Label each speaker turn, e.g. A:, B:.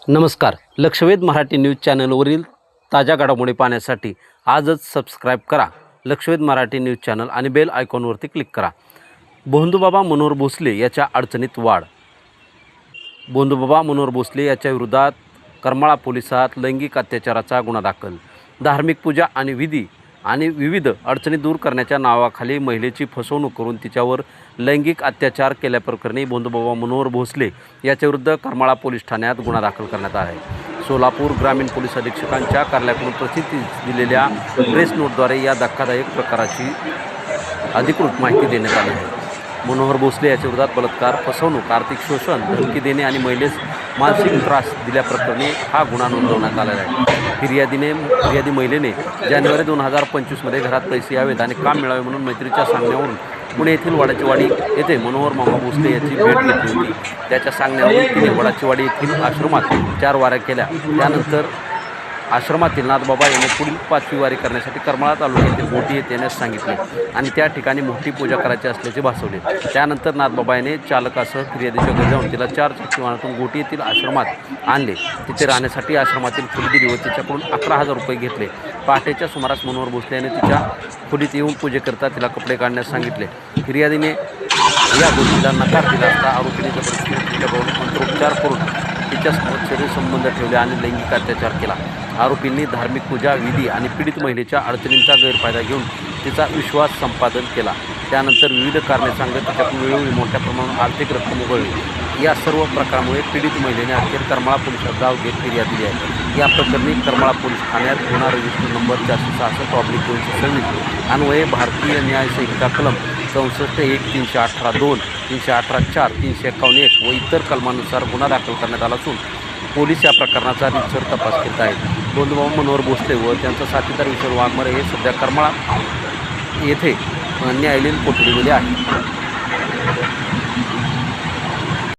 A: नमस्कार. लक्षवेध मराठी न्यूज चॅनलवरील ताज्या घडामोडी पाहण्यासाठी आजच सबस्क्राईब करा लक्षवेध मराठी न्यूज चॅनल आणि बेल आयकॉनवरती क्लिक करा. भोंदूबाबा मनोहर भोसले याच्या अडचणीत वाढ. भोंदूबाबा मनोहर भोसले याच्या विरोधात करमाळा पोलिसात लैंगिक अत्याचाराचा गुन्हा दाखल. धार्मिक पूजा आणि विधी आणि विविध अडचणी दूर करण्याच्या नावाखाली महिलेची फसवणूक करून तिच्यावर लैंगिक अत्याचार केल्याप्रकरणी भोंदूबाबा मनोहर भोसले याच्याविरुद्ध करमाळा पोलीस ठाण्यात गुन्हा दाखल करण्यात आला आहे. सोलापूर ग्रामीण पोलीस अधीक्षकांच्या कार्यालयाकडून प्रसिद्धीस दिलेल्या प्रेस नोटद्वारे या धक्कादायक प्रकाराची अधिकृत माहिती देण्यात आली आहे. मनोहर भोसले याच्या विरोधात बलात्कार, फसवणूक, आर्थिक शोषण, धमकी देणे आणि महिलेस मानसिक त्रास दिल्याप्रकरणी हा गुन्हा नोंदवण्यात आलेला आहे. फिर्यादी महिलेने जानेवारी 2025मध्ये घरात पैसे यावेत आणि काम मिळावे म्हणून मैत्रीच्या सांगण्यावरून पुणे येथील वडाचीवाडी येथे मनोहर मामा भोसले याची भेट घेतली होती. त्याच्या सांगण्यावरून तिने वडाचीवाडी येथील आश्रमात 4 वाऱ्या केल्या. त्यानंतर आश्रमातील नाथबाबा यांनी पुढील 5वी वारी करण्यासाठी करमाळा तालुक्यातील गोटी येथे येण्यास सांगितले आणि त्या ठिकाणी मोठी पूजा करायची असल्याचे भासवले. त्यानंतर नाथबाबा यांनी चालकासह फिर्यादीच्या घरी जाऊन तिला 4 चाकी वाहनातून गोटी येथील आश्रमात आणले. तिथे राहण्यासाठी आश्रमातील खोली दिली व तिच्याकडून 11,000 रुपये घेतले. पहाटेच्या सुमारास मनोहर भोसले यांनी तिच्या खोलीत येऊन पूजेकरता तिला कपडे काढण्यास सांगितले. फिर्यादीने या गोष्टीला नकार दिला असता आरोपीने जबरदस्ती तिच्याकडून मंत्रोपचार करून तिच्यासोबत शरीर संबंध ठेवले आणि लैंगिक अत्याचार केला. आरोपींनी धार्मिक पूजा, विधी आणि पीडित महिलेच्या अडचणींचा गैरफायदा घेऊन तिचा विश्वास संपादन केला. त्यानंतर विविध कारणे सांगत तिच्याकडून वेळोवेळी मोठ्या प्रमाणात आर्थिक रक्कम उगवली. या सर्व प्रकारामुळे पीडित महिलेने अखेर करमाळा पोलिसात धाव घेत फिर्याद दिली आहे. या प्रकरणी करमाळा पोलीस ठाण्यात गुन्हा रजिस्टर नंबर 466/2026 अन्वये भारतीय न्याय संहिता कलम 64(1), 318(2), 318(4), 351 व इतर कलमानुसार गुन्हा दाखल करण्यात आला असून पोलीस या प्रकरणाचा रीतसर तपास करीत आहेत. भोंदूबाबा मनोहर भोसले व त्यांचा साथीदार विशाल वाघमारे हे सध्या करमाळा येथे न्यायालयीन कोठडीमध्ये आहे.